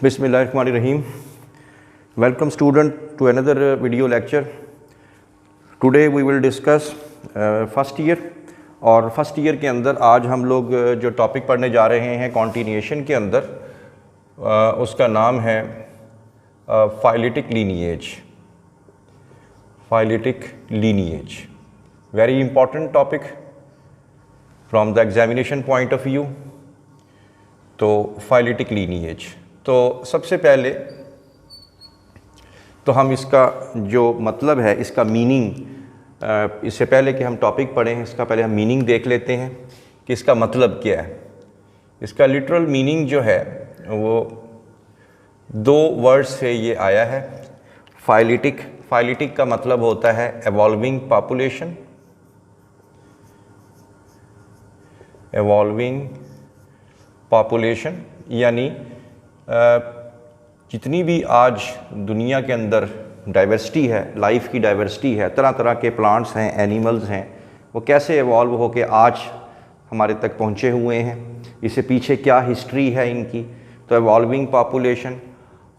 Bismillahirrahmanirrahim. Welcome student to another video lecture. Today we will discuss first year और first year के अंदर आज हम लोग जो टॉपिक पढ़ने जा रहे हैं कॉन्टिन्यूएशन के अंदर उसका नाम है phyletic lineage. Phyletic lineage very important topic from the examination point of view. तो फाइलेटिक लीनिएज, तो सबसे पहले तो हम इसका जो मतलब है, इसका मीनिंग, इससे पहले कि हम टॉपिक पढ़ें इसका पहले हम मीनिंग देख लेते हैं कि इसका मतलब क्या है। इसका लिटरल मीनिंग जो है वो दो वर्ड से ये आया है। फाइलेटिक, फाइलेटिक का मतलब होता है एवॉल्विंग पॉपुलेशन। एवॉल्विंग पॉपुलेशन यानी जितनी भी आज दुनिया के अंदर डाइवर्सिटी है, लाइफ की डाइवर्सिटी है, तरह तरह के प्लांट्स हैं, एनिमल्स हैं, वो कैसे एवॉल्व होके आज हमारे तक पहुँचे हुए हैं, इससे पीछे क्या हिस्ट्री है इनकी। तो एवॉल्विंग पॉपुलेशन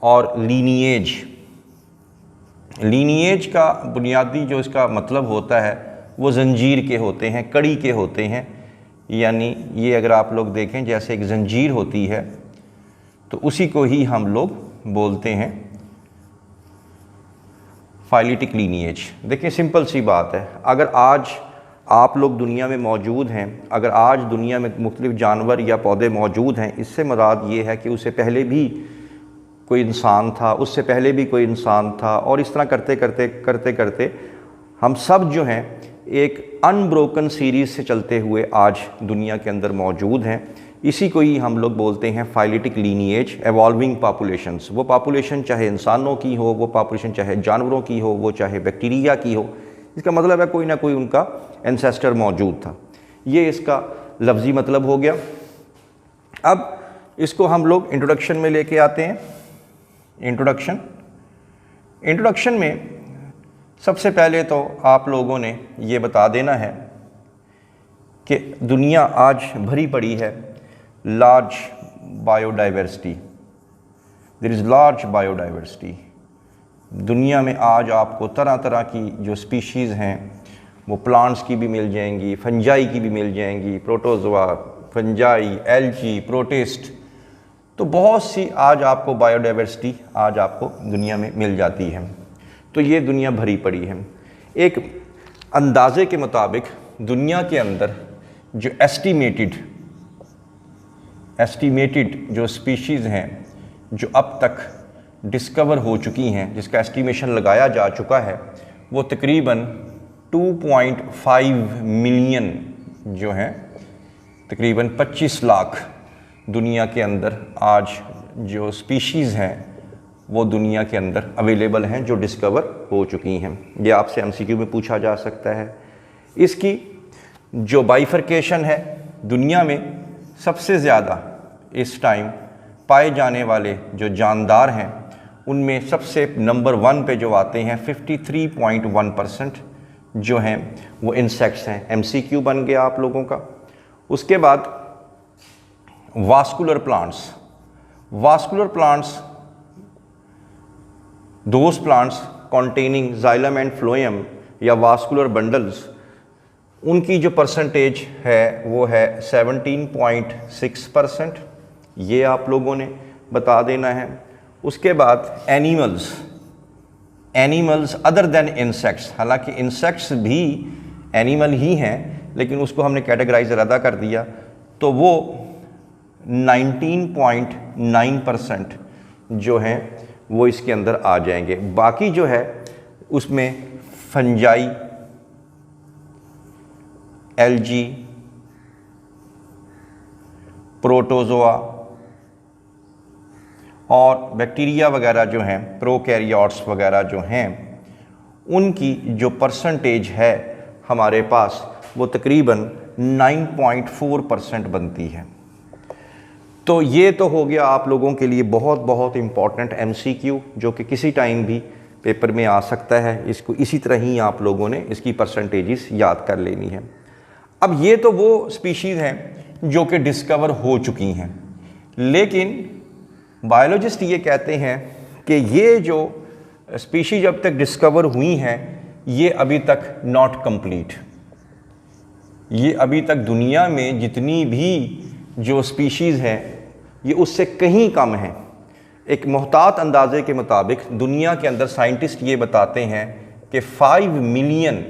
और लीनिएज। लीनिएज का बुनियादी जो इसका मतलब होता है वो जंजीर के होते हैं, कड़ी के होते हैं। यानी ये अगर आप लोग देखें जैसे एक जंजीर होती है तो उसी को ही हम लोग बोलते हैं फाइलेटिक लीनिएज। देखिए सिंपल सी बात है, अगर आज आप लोग दुनिया में मौजूद हैं, अगर आज दुनिया में मुख्तलिफ जानवर या पौधे मौजूद हैं, इससे मुराद ये है कि उससे पहले भी कोई इंसान था, उससे पहले भी कोई इंसान था, और इस तरह करते करते करते करते हम सब जो हैं एक अनब्रोकन सीरीज़ से चलते हुए आज दुनिया के अंदर मौजूद हैं। इसी को ही हम लोग बोलते हैं फाइलेटिक लीनिएज, एवॉल्विंग पॉपुलेशंस। वो पॉपुलेशन चाहे इंसानों की हो, वो पॉपुलेशन चाहे जानवरों की हो, वो चाहे बैक्टीरिया की हो, इसका मतलब है कोई ना कोई उनका एंसेस्टर मौजूद था। ये इसका लफ्ज़ी मतलब हो गया। अब इसको हम लोग इंट्रोडक्शन में लेके आते हैं। इंट्रोडक्शन में सबसे पहले तो आप लोगों ने ये बता देना है कि दुनिया आज भरी पड़ी है large biodiversity. There is large biodiversity. दुनिया में आज आपको तरह तरह की जो स्पीशीज़ हैं वो प्लांट्स की भी मिल जाएंगी, फंजाई की भी मिल जाएंगी, प्रोटोजोआ, फंजाई, एल्गी, प्रोटिस्ट। तो बहुत सी आज आपको बायोडाइवर्सिटी आज आपको दुनिया में मिल जाती है। तो ये दुनिया भरी पड़ी है। एक अंदाजे के मुताबिक दुनिया के अंदर जो एस्टीमेटेड जो स्पीशीज़ हैं जो अब तक डिस्कवर हो चुकी हैं, जिसका एस्टीमेशन लगाया जा चुका है, वो तकरीबन 2.5 मिलियन जो हैं, तकरीबन 25 लाख दुनिया के अंदर आज जो स्पीशीज़ हैं वो दुनिया के अंदर अवेलेबल हैं जो डिस्कवर हो चुकी हैं। ये आपसे एमसीक्यू में पूछा जा सकता है। इसकी जो बाइफरकेशन है, दुनिया में सबसे ज़्यादा इस टाइम पाए जाने वाले जो जानदार हैं उनमें सबसे नंबर 1 पे जो आते हैं 53.1% जो हैं वो इंसेक्ट्स हैं। एमसीक्यू बन गया आप लोगों का। उसके बाद vascular plants. Vascular plants those plants containing xylem and phloem या वास्कुलर बंडल्स, उनकी जो परसेंटेज है वो है 17.6%। ये आप लोगों ने बता देना है। उसके बाद एनिमल्स अदर देन इंसेक्ट्स। हालांकि इंसेक्ट्स भी एनिमल ही हैं लेकिन उसको हमने कैटेगराइज ज़्यादा कर दिया, तो वो 19.9% जो हैं वो इसके अंदर आ जाएंगे। बाकी जो है उसमें फंजाई, एल्गी, प्रोटोजोआ और बैक्टीरिया वगैरह जो हैं, प्रोकैरियोट्स वगैरह जो हैं, उनकी जो परसेंटेज है हमारे पास वो तकरीबन 9.4% बनती है। तो ये तो हो गया आप लोगों के लिए बहुत बहुत इम्पॉर्टेंट एमसीक्यू जो कि किसी टाइम भी पेपर में आ सकता है। इसको इसी तरह ही आप लोगों ने इसकी परसेंटेजेस याद कर लेनी है। अब ये तो वो स्पीशीज़ हैं जो कि डिस्कवर हो चुकी हैं, लेकिन बायोलॉजिस्ट ये कहते हैं कि ये जो स्पीशीज अब तक डिस्कवर हुई हैं ये अभी तक नॉट कंप्लीट, ये अभी तक दुनिया में जितनी भी जो स्पीशीज़ हैं ये उससे कहीं कम हैं। एक मोहतात अंदाजे के मुताबिक दुनिया के अंदर साइंटिस्ट ये बताते हैं कि 5 मिलियन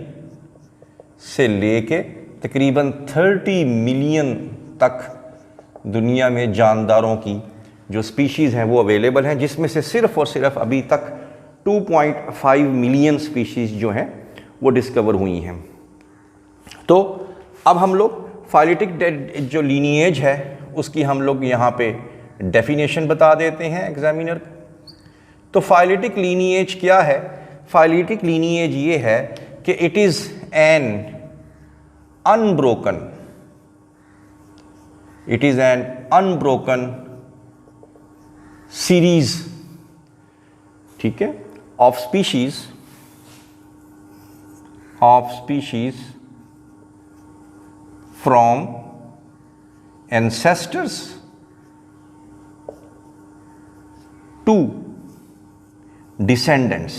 से लेके तकरीबन 30 मिलियन तक दुनिया में जानदारों की जो स्पीशीज़ हैं वो अवेलेबल हैं, जिसमें से सिर्फ़ और सिर्फ अभी तक 2.5 मिलियन स्पीशीज़ जो हैं वो डिस्कवर हुई हैं। तो अब हम लोग फाइलेटिक जो लीनिएज है उसकी हम लोग यहाँ पे डेफिनेशन बता देते हैं एग्जामिनर। तो फाइलेटिक लीनिएज क्या है? फाइलेटिक लीनिएज ये है कि it is an unbroken, it is an unbroken series, ठीक है, of species from ancestors to descendants।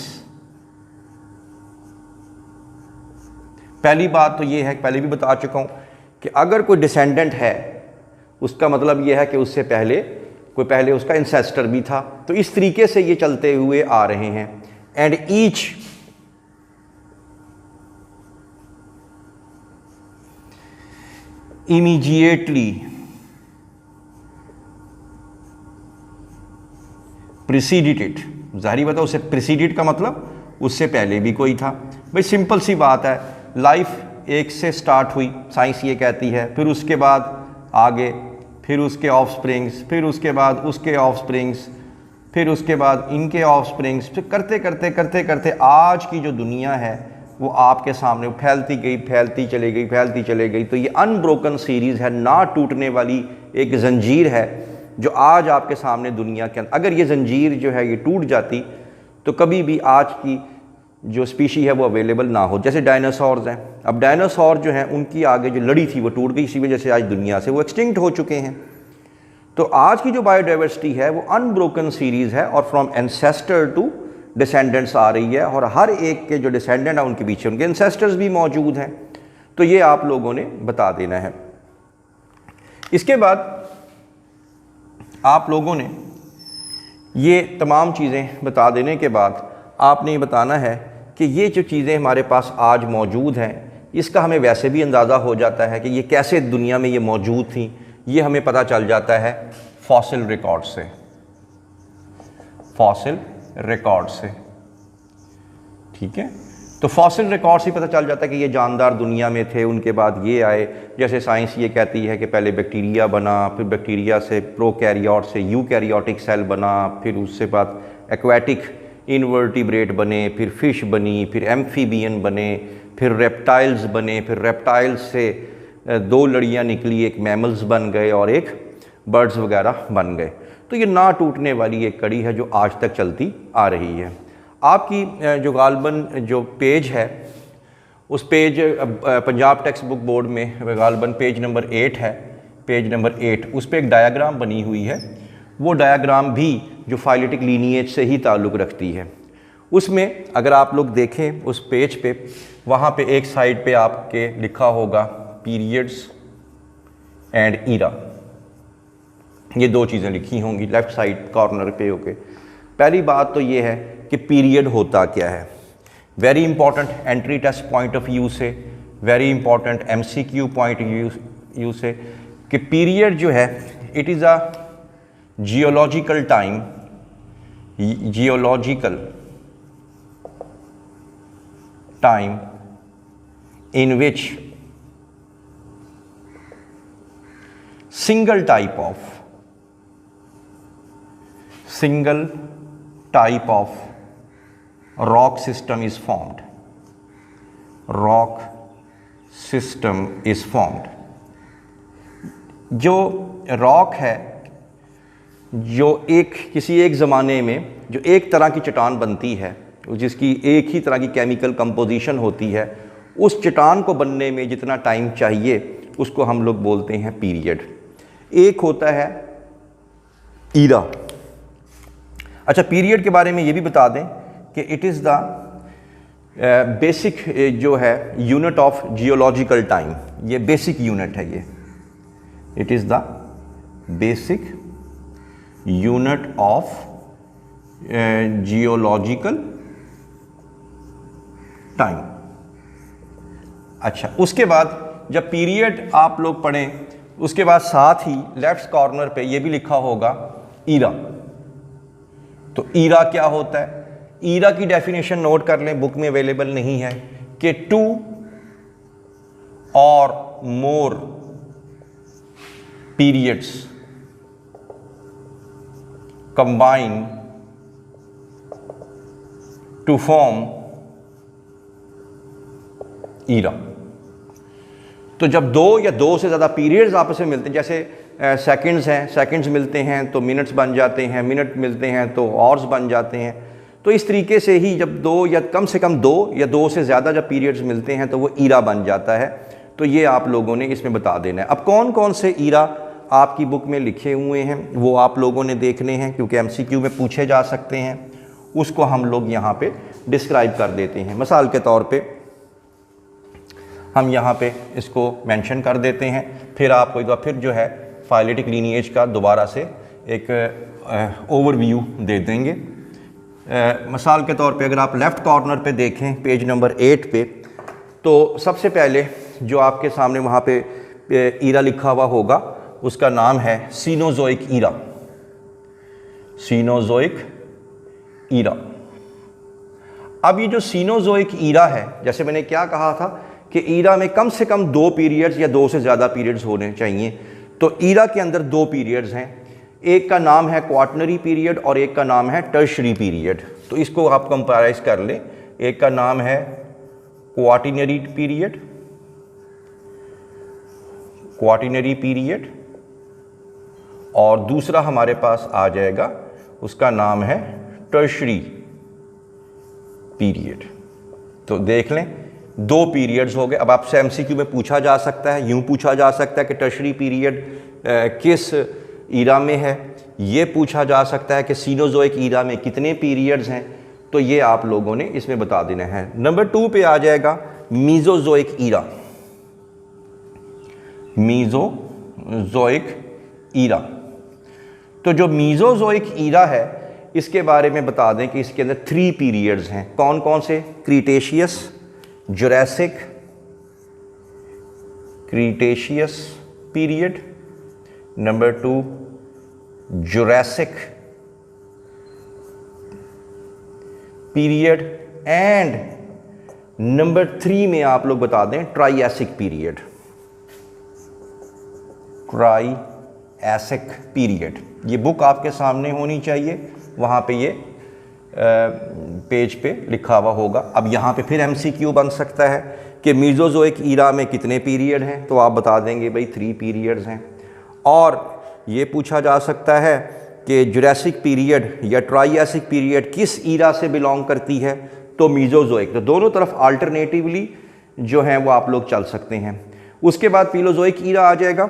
पहली बात तो ये है, पहले भी बता चुका हूं कि अगर कोई डिसेंडेंट है उसका मतलब ये है कि उससे पहले उसका इंसेस्टर भी था। तो इस तरीके से ये चलते हुए आ रहे हैं। एंड ईच इमीडिएटली प्रिसीडिटेड, जाहिर बात है उससे प्रिसीडिट का मतलब उससे पहले भी कोई था। भाई सिंपल सी बात है, लाइफ एक से स्टार्ट हुई, साइंस ये कहती है, फिर उसके बाद आगे, फिर उसके ऑफस्प्रिंग्स, फिर उसके बाद उसके ऑफस्प्रिंग्स, फिर उसके बाद इनके ऑफस्प्रिंग्स, फिर करते करते करते करते आज की जो दुनिया है वो आपके सामने फैलती गई, फैलती चली गई, फैलती चली गई। तो ये अनब्रोकन सीरीज़ है, ना टूटने वाली एक जंजीर है जो आज आपके सामने दुनिया के अंदर, अगर ये जंजीर जो है ये टूट जाती तो कभी भी आज की जो स्पीशी है वो अवेलेबल ना हो। जैसे डायनासोर्स हैं, अब डायनासोर जो हैं उनकी आगे जो लड़ी थी वो टूट गई, इसी वजह से आज दुनिया से वो एक्सटिंक्ट हो चुके हैं। तो आज की जो बायोडाइवर्सिटी है वो अनब्रोकन सीरीज़ है और फ्रॉम एंसेस्टर टू डिसेंडेंट्स आ रही है, और हर एक के जो डिसेंडेंट है उनके पीछे उनके एंसेस्टर्स भी मौजूद हैं। तो ये आप लोगों ने बता देना है। इसके बाद आप लोगों ने ये तमाम चीज़ें बता देने के बाद आपने ये बताना है कि ये जो चीज़ें हमारे पास आज मौजूद हैं इसका हमें वैसे भी अंदाज़ा हो जाता है कि ये कैसे दुनिया में ये मौजूद थी। ये हमें पता चल जाता है फॉसिल रिकॉर्ड से, फॉसिल रिकॉर्ड से, ठीक है। तो फॉसिल रिकॉर्ड से पता चल जाता है कि ये जानदार दुनिया में थे, उनके बाद ये आए। जैसे साइंस ये कहती है कि पहले बैक्टीरिया बना, फिर बैक्टीरिया से प्रोकैरियोट से यूकैरियोटिक सेल बना, फिर उससे बाद एक्वाटिक इनवर्टिब्रेट बने, फिर फिश बनी, फिर एम्फीबियन बने, फिर रेप्टाइल्स बने, फिर रेप्टाइल्स से 2 लड़ियाँ निकली, एक मैमल्स बन गए और एक बर्ड्स वगैरह बन गए। तो ये ना टूटने वाली एक कड़ी है जो आज तक चलती आ रही है। आपकी जो गालबन जो पेज है उस page Punjab text book board में गालबन पेज नंबर 8 है, पेज नंबर 8, उस पर एक डायग्राम बनी हुई है। वो डायग्राम भी जो फाइलेटिक लीनिएज से ही ताल्लुक़ रखती है। उसमें अगर आप लोग देखें उस पेज पे, वहाँ पे एक साइड पे आपके लिखा होगा पीरियड्स एंड ईरा, ये 2 चीज़ें लिखी होंगी लेफ़्ट साइड कॉर्नर पे होके। पहली बात तो ये है कि पीरियड होता क्या है। Very important entry test point of view से, very important MCQ point view से, कि पीरियड जो है it is a geological time, geological time in which single type of rock system is formed. Rock system is formed. जो rock है, जो किसी एक ज़माने में जो एक तरह की चट्टान बनती है, जिसकी एक ही तरह की केमिकल कंपोजिशन होती है, उस चट्टान को बनने में जितना टाइम चाहिए उसको हम लोग बोलते हैं पीरियड। एक होता है ईरा, अच्छा, पीरियड के बारे में ये भी बता दें कि इट इज़ द बेसिक जो है यूनिट ऑफ जियोलॉजिकल टाइम, ये बेसिक यूनिट है ये, it is the basic unit of geological time. अच्छा, उसके बाद जब पीरियड आप लोग पढ़ें, उसके बाद साथ ही लेफ्ट कॉर्नर पे ये भी लिखा होगा ईरा। तो ईरा क्या होता है? ईरा की डेफिनेशन नोट कर लें, बुक में अवेलेबल नहीं है, कि 2 और more periods combine to form era. तो जब 2 या 2 से ज़्यादा पीरियड्स आपस में मिलते हैं, जैसे सेकंड्स हैं, सेकंड्स मिलते हैं तो मिनट्स बन जाते हैं, मिनट मिलते हैं तो आवर्स बन जाते हैं, तो इस तरीके से ही जब 2 या कम से कम 2 या 2 से ज़्यादा जब पीरियड्स मिलते हैं तो वो ईरा बन जाता है। तो ये आप लोगों ने इसमें बता देना है। अब कौन कौन से ईरा आपकी बुक में लिखे हुए हैं वो आप लोगों ने देखने हैं, क्योंकि MCQ में पूछे जा सकते हैं, उसको हम लोग यहाँ पे डिस्क्राइब कर देते हैं। मिसाल के तौर पे हम यहाँ पे इसको मेंशन कर देते हैं, फिर आपको एक बार फिर जो है फाइलेटिक लीनिएज का दोबारा से एक ओवरव्यू दे देंगे। मिसाल के तौर पे अगर आप लेफ़्ट कॉर्नर पे देखें पेज नंबर 8 पे, तो सबसे पहले जो आपके सामने वहाँ पे ईरा लिखा हुआ होगा उसका नाम है सीनोज़ोइक ईरा। सीनोज़ोइक ईरा। अब ये जो सीनोज़ोइक ईरा है, जैसे मैंने क्या कहा था कि ईरा में कम से कम 2 पीरियड्स या 2 से ज़्यादा पीरियड्स होने चाहिए। तो ईरा के अंदर 2 पीरियड्स हैं, एक का नाम है क्वार्टनरी पीरियड और एक का नाम है टर्शरी पीरियड। तो इसको आप कंपेराइज कर लें, एक का नाम है क्वार्टनरी पीरियड, क्वार्टनरी पीरियड, और दूसरा हमारे पास आ जाएगा, उसका नाम है टर्शरी पीरियड। तो देख लें 2 पीरियड्स हो गए। अब आपसे MCQ में पूछा जा सकता है, यूं पूछा जा सकता है कि टर्शरी पीरियड किस ईरा में है, ये पूछा जा सकता है कि सीनोज़ोइक ईरा में कितने पीरियड्स हैं, तो ये आप लोगों ने इसमें बता देना है। नंबर 2 पे आ जाएगा मीज़ोज़ोइक ईरा। मीज़ोज़ोइक ईरा। तो जो मीज़ोज़ोइक ईरा है इसके बारे में बता दें कि इसके अंदर 3 पीरियड्स हैं। कौन कौन से? Cretaceous, Jurassic, Cretaceous period, number 2 Jurassic period, and number 3 में आप लोग बता दें ट्राइएसिक पीरियड। ट्राइएसिक पीरियड, ये बुक आपके सामने होनी चाहिए, वहाँ पे ये पेज पे लिखा हुआ होगा। अब यहाँ पे फिर MCQ बन सकता है कि मीज़ोज़ोइक ईरा में कितने पीरियड हैं, तो आप बता देंगे भाई 3 पीरियड्स हैं। और ये पूछा जा सकता है कि जुरासिक पीरियड या ट्राइएसिक पीरियड किस ईरा से बिलोंग करती है, तो मीज़ोज़ोइक। तो दोनों तरफ अल्टरनेटिवली जो हैं वो आप लोग चल सकते हैं। उसके बाद पीलोज़ोइक ईरा आ जाएगा।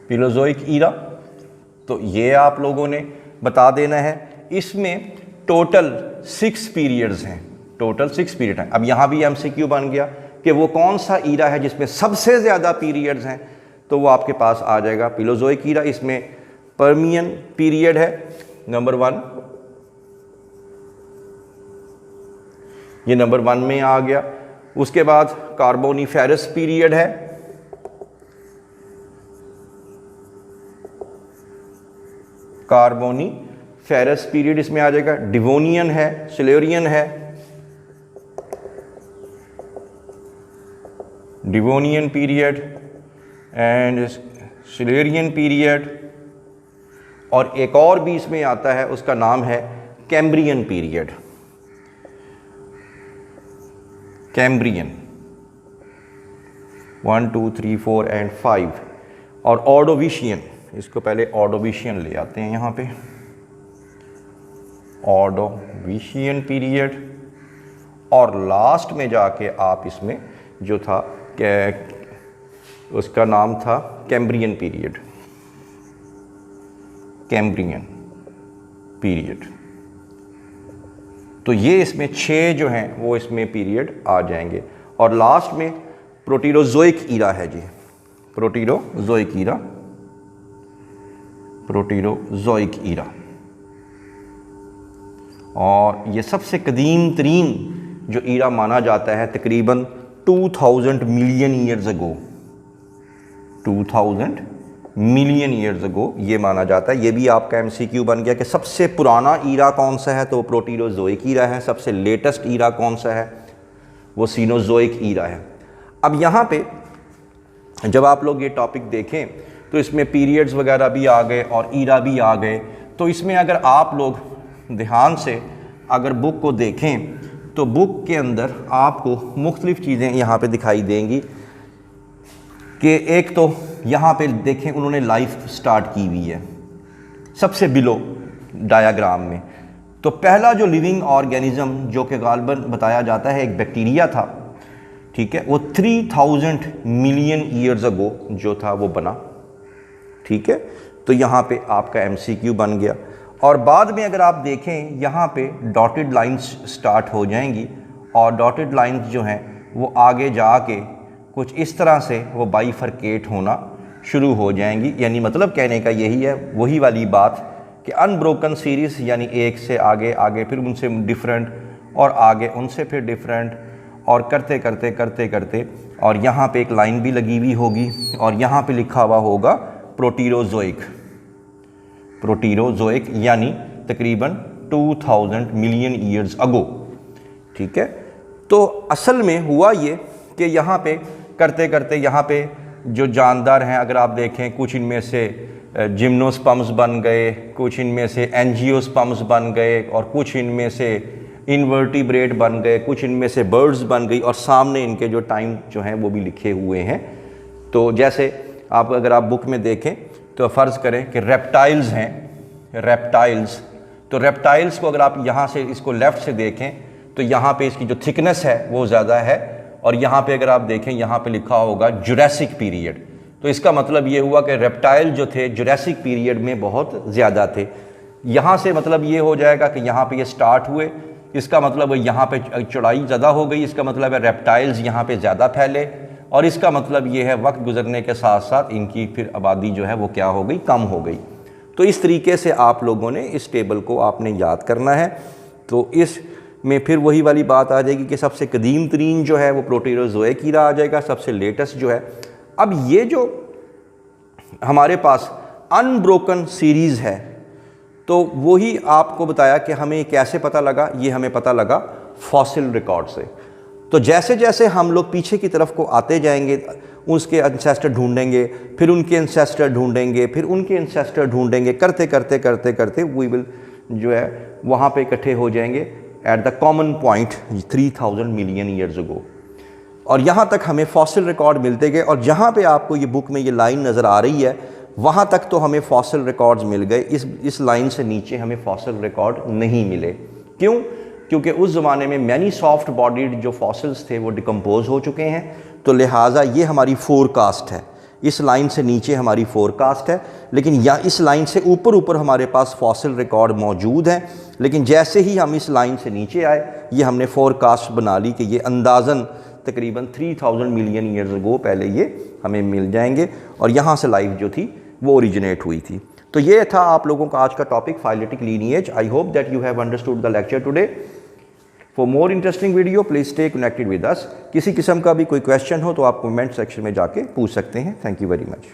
पीलोज़ोइक ईरा, तो ये आप लोगों ने बता देना है। इसमें टोटल 6 पीरियड्स हैं, टोटल 6 पीरियड हैं। अब यहाँ भी MCQ बन गया कि वो कौन सा ईरा है जिसमें सबसे ज़्यादा पीरियड्स हैं, तो वो आपके पास आ जाएगा पीलोज़ोइक ईरा। इसमें पर्मियन पीरियड है नंबर 1, ये नंबर 1 में आ गया। उसके बाद कार्बोनिफेरस पीरियड है, कार्बोनिफेरस पीरियड इसमें आ जाएगा। डिवोनियन है, सिल्यूरियन है, Devonian period and Silurian period, और एक और भी इसमें आता है, उसका नाम है कैम्ब्रियन पीरियड। कैम्ब्रियन 1 2 3 4 एंड 5, और ऑर्डोविशियन, इसको पहले ऑर्डोविशियन ले आते हैं यहाँ पे, ऑर्डोविशियन पीरियड, और लास्ट में जाके आप इसमें जो था उसका नाम था कैम्ब्रियन पीरियड। Cambrian period. तो ये इसमें 6 जो हैं वो इसमें पीरियड आ जाएंगे। और लास्ट में प्रोटीरोजोइक ईरा है जी, प्रोटीरोजोइक ईरा, प्रोटीरोजोइक ईरा। और ये सबसे कदीम तरीन जो ईरा माना जाता है, तकरीबन 2000 million years ago, 2000 million years ago ये माना जाता है। ये भी आपका एमसीक्यू बन गया कि सबसे पुराना ईरा कौन सा है, तो वो प्रोटीरोजोइक ईरा है। सबसे लेटेस्ट ईरा कौन सा है, वो सीनोजोइक ईरा है। अब यहाँ पे जब आप लोग ये टॉपिक देखें तो इसमें पीरियड्स वगैरह भी आ गए और ईरा भी आ गए। तो इसमें अगर आप लोग ध्यान से अगर बुक को देखें तो बुक के अंदर आपको मुख्तलिफ़ चीज़ें यहाँ पे दिखाई देंगी कि एक तो यहाँ पे देखें उन्होंने लाइफ स्टार्ट की हुई है सबसे बिलो डायाग्राम में। तो पहला जो लिविंग ऑर्गेनिज्म जो कि गालिबन बताया जाता है एक बैक्टीरिया था, ठीक है, वो 3000 मिलियन ईयर्स अगो जो था वो बना, ठीक है। तो यहाँ पे आपका एमसीक्यू बन गया। और बाद में अगर आप देखें यहाँ पे डॉटेड लाइंस स्टार्ट हो जाएंगी और डॉटेड लाइंस जो हैं वो आगे जाके कुछ इस तरह से वो बाइफरकेट होना शुरू हो जाएंगी। यानी मतलब कहने का यही है, वही वाली बात कि अनब्रोकन सीरीज़, यानी एक से आगे आगे फिर उनसे डिफरेंट और आगे उनसे फिर डिफरेंट और करते करते करते करते और यहाँ पे एक लाइन भी लगी हुई होगी और यहाँ पे लिखा हुआ होगा प्रोटीरोजोइक, प्रोटीरोजोइक यानी तकरीबन 2000 मिलियन ईयर्स अगो, ठीक है। तो असल में हुआ ये कि यहाँ पे करते करते यहाँ पे जो जानदार हैं अगर आप देखें, कुछ इनमें से जिम्नोस्पर्म्स बन गए, कुछ इनमें से एंजियोस्पर्म्स बन गए और कुछ इनमें से इन्वर्टिब्रेट बन गए, कुछ इनमें से बर्ड्स बन गई और सामने इनके जो टाइम जो हैं वो भी लिखे हुए हैं। तो जैसे आप अगर आप बुक में देखें तो फ़र्ज़ करें कि रेप्टाइल्स हैं, रेप्टाइल्स, तो रेप्टाइल्स को अगर आप यहाँ से इसको लेफ़्ट से देखें तो यहाँ पे इसकी जो थिकनेस है वो ज़्यादा है और यहाँ पे अगर आप देखें यहाँ पे लिखा होगा जुरासिक पीरियड। तो इसका मतलब ये हुआ कि रेप्टाइल जो थे जुरासिक पीरियड में बहुत ज़्यादा थे। यहाँ से मतलब ये हो जाएगा कि यहाँ पे ये स्टार्ट हुए, इसका मतलब यहाँ पे चौड़ाई ज़्यादा हो गई, इसका मतलब है रेप्टाइल्स यहाँ पे ज़्यादा फैले और इसका मतलब ये है वक्त गुजरने के साथ साथ इनकी फिर आबादी जो है वो क्या हो गई, कम हो गई। तो इस तरीके से आप लोगों ने इस टेबल को आपने याद करना है। तो इस में फिर वही वाली बात आ जाएगी कि सबसे कदीम तरीन जो है वो प्रोटीरोजोइक ईरा आ जाएगा, सबसे लेटेस्ट जो है। अब ये जो हमारे पास अनब्रोकन सीरीज़ है तो वही आपको बताया कि हमें कैसे पता लगा, ये हमें पता लगा फॉसिल रिकॉर्ड से। तो जैसे जैसे हम लोग पीछे की तरफ को आते जाएंगे उसके एंसेस्टर ढूंढेंगे, फिर उनके एंसेस्टर ढूंढेंगे, फिर उनके एंसेस्टर ढूंढेंगे, करते करते करते करते वी विल जो है वहाँ पे इकट्ठे हो जाएंगे at the common point 3000 million years ago. और यहाँ तक हमें फॉसिल रिकॉर्ड मिलते गए और जहाँ पे आपको ये बुक में ये लाइन नज़र आ रही है वहाँ तक तो हमें फॉसिल रिकॉर्ड्स मिल गए। इस लाइन से नीचे हमें फॉसिल रिकॉर्ड नहीं मिले। क्यों? क्योंकि उस ज़माने में मैनी सॉफ्ट बॉडीड जो फॉसिल्स थे वो डिकम्पोज हो चुके हैं। तो लिहाजा ये हमारी फोरकास्ट है, इस लाइन से नीचे हमारी फोरकास्ट है, लेकिन या इस लाइन से ऊपर ऊपर हमारे पास फॉसिल रिकॉर्ड मौजूद हैं। लेकिन जैसे ही हम इस लाइन से नीचे आए ये हमने फोरकास्ट बना ली कि ये अंदाज़न तकरीबन 3000 मिलियन ईयर्स अगो पहले ये हमें मिल जाएंगे और यहाँ से लाइफ जो थी वो ओरिजिनेट हुई थी। तो ये था आप लोगों का आज का topic phyletic lineage. I hope that you have understood the lecture today. For more interesting video please stay connected with us. किसी किस्म का भी कोई क्वेश्चन हो तो आप कमेंट सेक्शन में जाके पूछ सकते हैं। Thank you very much.